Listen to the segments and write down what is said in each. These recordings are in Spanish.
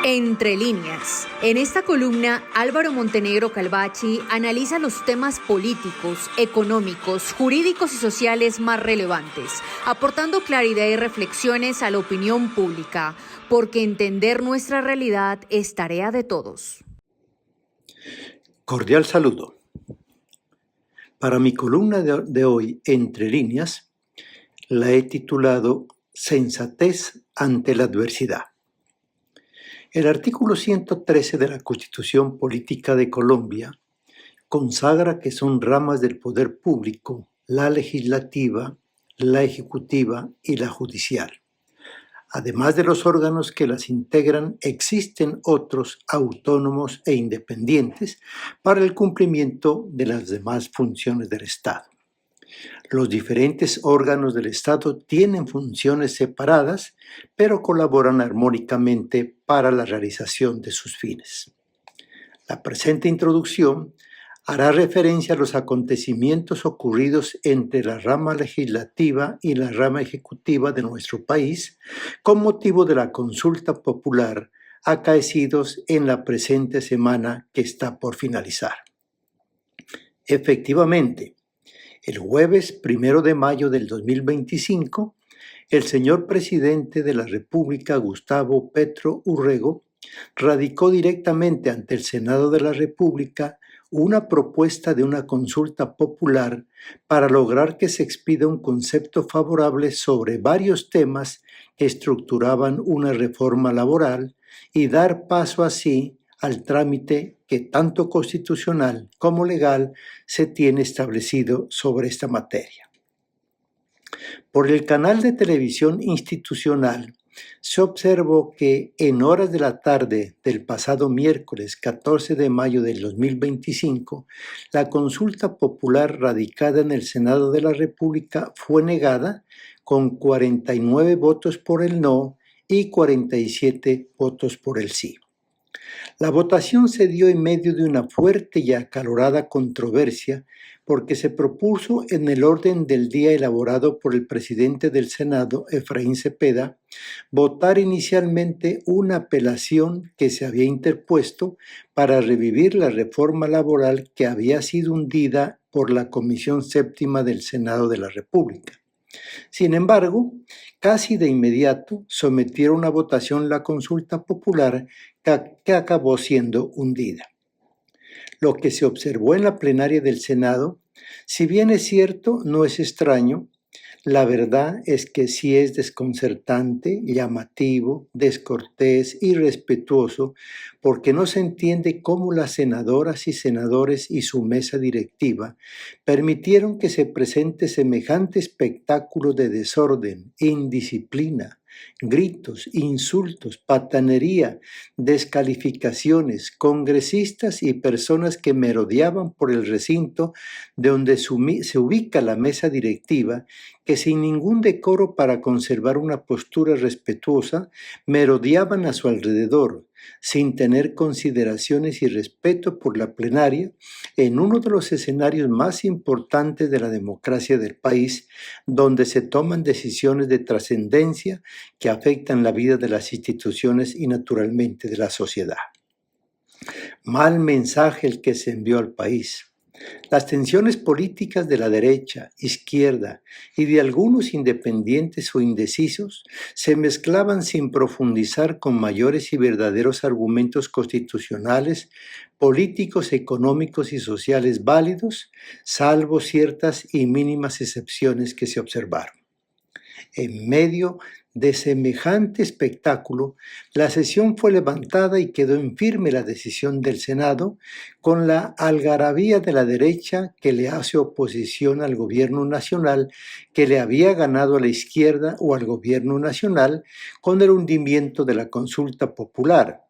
Entre líneas. En esta columna, Álvaro Montenegro Calvachi analiza los temas políticos, económicos, jurídicos y sociales más relevantes, aportando claridad y reflexiones a la opinión pública, porque entender nuestra realidad es tarea de todos. Cordial saludo. Para mi columna de hoy, Entre líneas, la he titulado Sensatez ante la adversidad. El artículo 113 de la Constitución Política de Colombia consagra que son ramas del poder público la legislativa, la ejecutiva y la judicial. Además de los órganos que las integran, existen otros autónomos e independientes para el cumplimiento de las demás funciones del Estado. Los diferentes órganos del Estado tienen funciones separadas, pero colaboran armónicamente para la realización de sus fines. La presente introducción hará referencia a los acontecimientos ocurridos entre la rama legislativa y la rama ejecutiva de nuestro país con motivo de la consulta popular acaecidos en la presente semana que está por finalizar. Efectivamente, el jueves 1 de mayo del 2025, el señor presidente de la República, Gustavo Petro Urrego, radicó directamente ante el Senado de la República una propuesta de una consulta popular para lograr que se expida un concepto favorable sobre varios temas que estructuraban una reforma laboral y dar paso así al trámite que tanto constitucional como legal se tiene establecido sobre esta materia. Por el canal de televisión institucional se observó que en horas de la tarde del pasado miércoles 14 de mayo del 2025, la consulta popular radicada en el Senado de la República fue negada con 49 votos por el no y 47 votos por el sí. La votación se dio en medio de una fuerte y acalorada controversia porque se propuso en el orden del día elaborado por el presidente del Senado, Efraín Cepeda, votar inicialmente una apelación que se había interpuesto para revivir la reforma laboral que había sido hundida por la Comisión Séptima del Senado de la República. Sin embargo, casi de inmediato sometieron a votación la consulta popular que acabó siendo hundida. Lo que se observó en la plenaria del Senado, si bien es cierto, no es extraño, la verdad es que sí es desconcertante, llamativo, descortés, irrespetuoso, porque no se entiende cómo las senadoras y senadores y su mesa directiva permitieron que se presente semejante espectáculo de desorden, indisciplina, gritos, insultos, patanería, descalificaciones, congresistas y personas que merodeaban por el recinto de donde se ubica la mesa directiva, que sin ningún decoro para conservar una postura respetuosa, merodeaban a su alrededor, sin tener consideraciones y respeto por la plenaria, en uno de los escenarios más importantes de la democracia del país, donde se toman decisiones de trascendencia que afectan la vida de las instituciones y naturalmente de la sociedad. Mal mensaje el que se envió al país. Las tensiones políticas de la derecha, izquierda y de algunos independientes o indecisos se mezclaban sin profundizar con mayores y verdaderos argumentos constitucionales, políticos, económicos y sociales válidos, salvo ciertas y mínimas excepciones que se observaron. En medio de semejante espectáculo, la sesión fue levantada y quedó en firme la decisión del Senado con la algarabía de la derecha que le hace oposición al gobierno nacional que le había ganado a la izquierda o al gobierno nacional con el hundimiento de la consulta popular,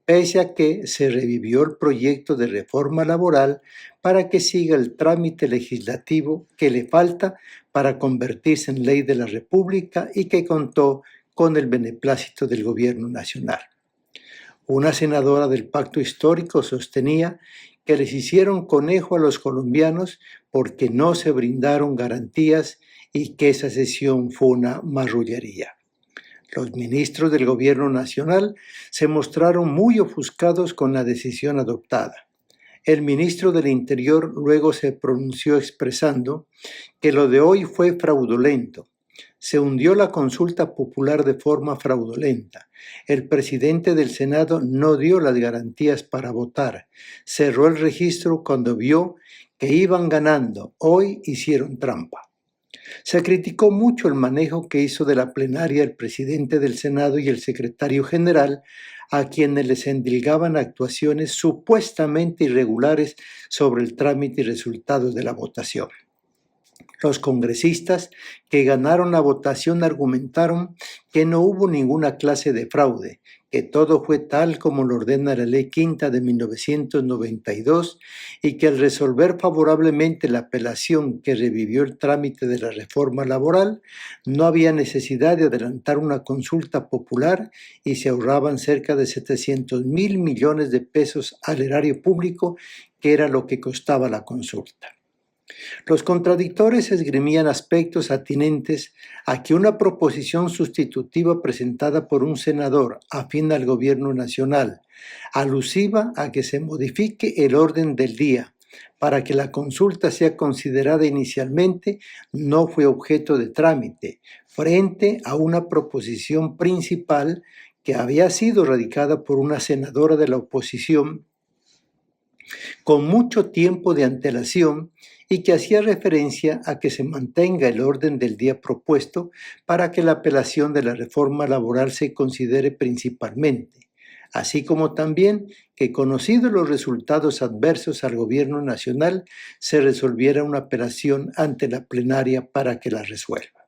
pese a que se revivió el proyecto de reforma laboral para que siga el trámite legislativo que le falta para convertirse en ley de la República y que contó con el beneplácito del gobierno nacional. Una senadora del Pacto Histórico sostenía que les hicieron conejo a los colombianos porque no se brindaron garantías y que esa sesión fue una marrullería. Los ministros del Gobierno Nacional se mostraron muy ofuscados con la decisión adoptada. El ministro del Interior luego se pronunció expresando que lo de hoy fue fraudulento. Se hundió la consulta popular de forma fraudulenta. El presidente del Senado no dio las garantías para votar. Cerró el registro cuando vio que iban ganando. Hoy hicieron trampa. Se criticó mucho el manejo que hizo de la plenaria el presidente del Senado y el secretario general, a quienes les endilgaban actuaciones supuestamente irregulares sobre el trámite y resultados de la votación. Los congresistas que ganaron la votación argumentaron que no hubo ninguna clase de fraude, que todo fue tal como lo ordena la Ley Quinta de 1992 y que al resolver favorablemente la apelación que revivió el trámite de la reforma laboral, no había necesidad de adelantar una consulta popular y se ahorraban cerca de 700,000 millones de pesos al erario público, que era lo que costaba la consulta. Los contradictores esgrimían aspectos atinentes a que una proposición sustitutiva presentada por un senador afín al gobierno nacional, alusiva a que se modifique el orden del día para que la consulta sea considerada inicialmente, no fue objeto de trámite, frente a una proposición principal que había sido radicada por una senadora de la oposición con mucho tiempo de antelación y que hacía referencia a que se mantenga el orden del día propuesto para que la apelación de la reforma laboral se considere principalmente, así como también que, conocidos los resultados adversos al gobierno nacional, se resolviera una apelación ante la plenaria para que la resuelva.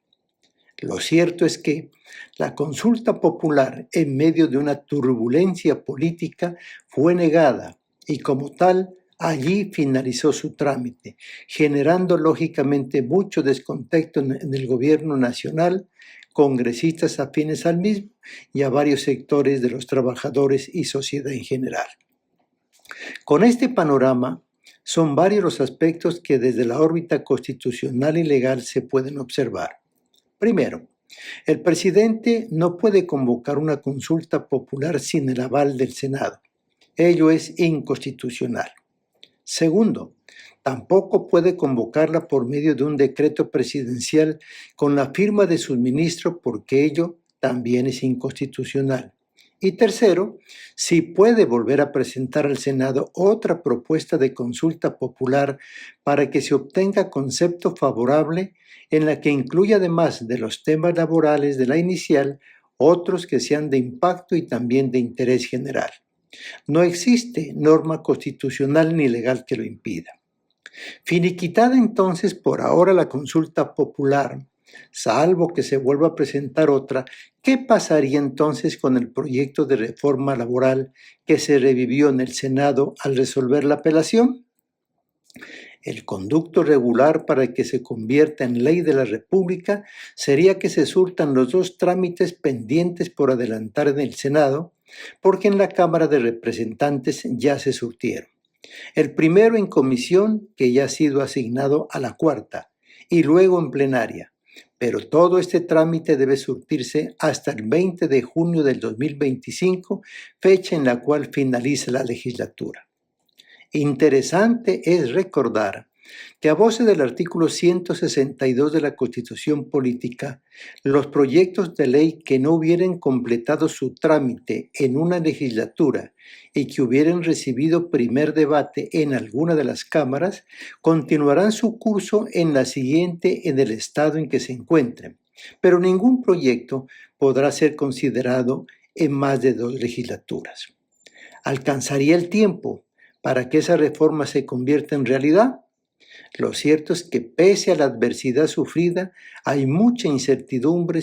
Lo cierto es que la consulta popular, en medio de una turbulencia política, fue negada y como tal, allí finalizó su trámite, generando lógicamente mucho descontento en el gobierno nacional, congresistas afines al mismo y a varios sectores de los trabajadores y sociedad en general. Con este panorama, son varios los aspectos que desde la órbita constitucional y legal se pueden observar. Primero, el presidente no puede convocar una consulta popular sin el aval del Senado. Ello es inconstitucional. Segundo, tampoco puede convocarla por medio de un decreto presidencial con la firma de su ministro, porque ello también es inconstitucional. Y tercero, sí puede volver a presentar al Senado otra propuesta de consulta popular para que se obtenga concepto favorable en la que incluya, además de los temas laborales de la inicial, otros que sean de impacto y también de interés general. No existe norma constitucional ni legal que lo impida. Finiquitada entonces por ahora la consulta popular, salvo que se vuelva a presentar otra, ¿qué pasaría entonces con el proyecto de reforma laboral que se revivió en el Senado al resolver la apelación? El conducto regular para que se convierta en ley de la República sería que se surtan los dos trámites pendientes por adelantar en el Senado, porque en la Cámara de Representantes ya se surtieron. El primero en comisión, que ya ha sido asignado a la cuarta, y luego en plenaria. Pero todo este trámite debe surtirse hasta el 20 de junio del 2025, fecha en la cual finaliza la legislatura. Interesante es recordar que a voces del artículo 162 de la Constitución Política, los proyectos de ley que no hubieran completado su trámite en una legislatura y que hubieran recibido primer debate en alguna de las cámaras, continuarán su curso en la siguiente en el estado en que se encuentren, pero ningún proyecto podrá ser considerado en más de 2 legislaturas. ¿Alcanzaría el tiempo para que esa reforma se convierta en realidad? Lo cierto es que pese a la adversidad sufrida, hay mucha incertidumbre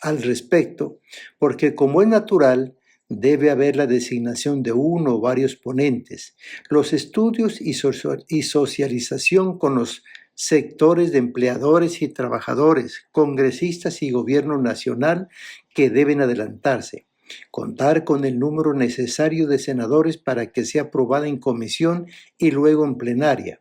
al respecto, porque como es natural, debe haber la designación de uno o varios ponentes, los estudios y socialización con los sectores de empleadores y trabajadores, congresistas y gobierno nacional que deben adelantarse. Contar con el número necesario de senadores para que sea aprobada en comisión y luego en plenaria.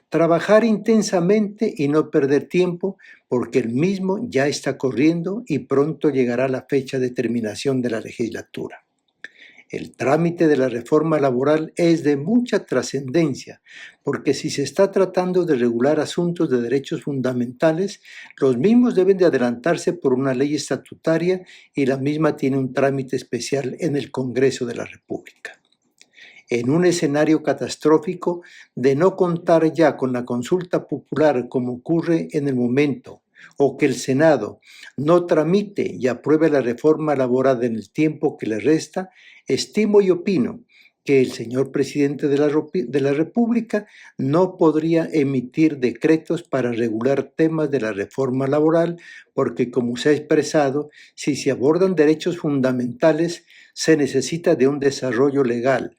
trabajar intensamente y no perder tiempo porque el mismo ya está corriendo y pronto llegará la fecha de terminación de la legislatura. El trámite de la reforma laboral es de mucha trascendencia, porque si se está tratando de regular asuntos de derechos fundamentales, los mismos deben de adelantarse por una ley estatutaria y la misma tiene un trámite especial en el Congreso de la República. En un escenario catastrófico de no contar ya con la consulta popular como ocurre en el momento, o que el Senado no tramite y apruebe la reforma laboral en el tiempo que le resta, estimo y opino que el señor presidente de la República no podría emitir decretos para regular temas de la reforma laboral porque, como se ha expresado, si se abordan derechos fundamentales, se necesita de un desarrollo legal.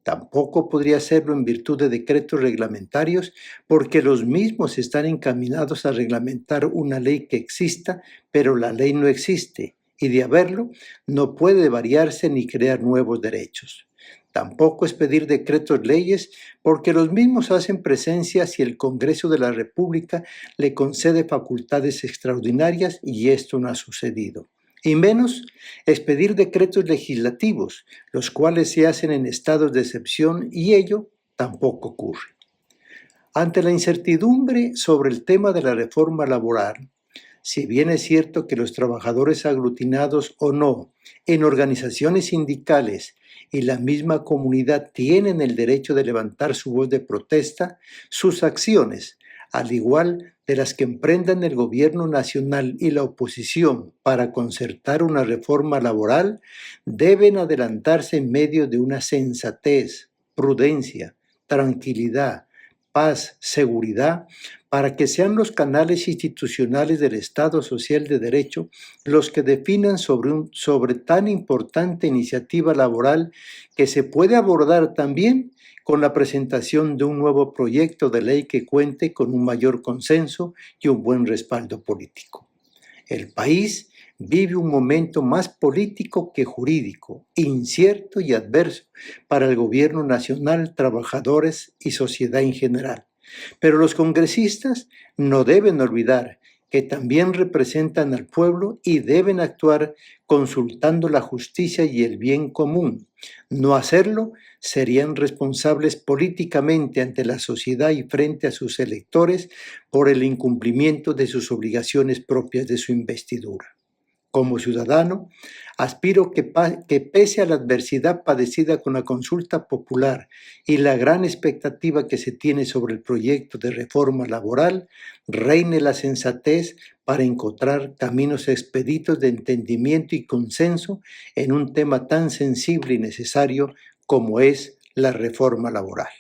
Tampoco podría hacerlo en virtud de decretos reglamentarios porque los mismos están encaminados a reglamentar una ley que exista, pero la ley no existe y de haberlo no puede variarse ni crear nuevos derechos. Tampoco es pedir decretos leyes porque los mismos hacen presencia si el Congreso de la República le concede facultades extraordinarias y esto no ha sucedido. Y menos es pedir decretos legislativos, los cuales se hacen en estados de excepción y ello tampoco ocurre. Ante la incertidumbre sobre el tema de la reforma laboral, si bien es cierto que los trabajadores aglutinados o no en organizaciones sindicales y la misma comunidad tienen el derecho de levantar su voz de protesta, sus acciones, al igual de las que emprendan el gobierno nacional y la oposición para concertar una reforma laboral, deben adelantarse en medio de una sensatez, prudencia, tranquilidad, paz, seguridad, para que sean los canales institucionales del Estado Social de Derecho los que definan sobre tan importante iniciativa laboral que se puede abordar también con la presentación de un nuevo proyecto de ley que cuente con un mayor consenso y un buen respaldo político. El país vive un momento más político que jurídico, incierto y adverso para el gobierno nacional, trabajadores y sociedad en general. Pero los congresistas no deben olvidar que también representan al pueblo y deben actuar consultando la justicia y el bien común. No hacerlo serían responsables políticamente ante la sociedad y frente a sus electores por el incumplimiento de sus obligaciones propias de su investidura. Como ciudadano, aspiro que pese a la adversidad padecida con la consulta popular y la gran expectativa que se tiene sobre el proyecto de reforma laboral, reine la sensatez para encontrar caminos expeditos de entendimiento y consenso en un tema tan sensible y necesario como es la reforma laboral.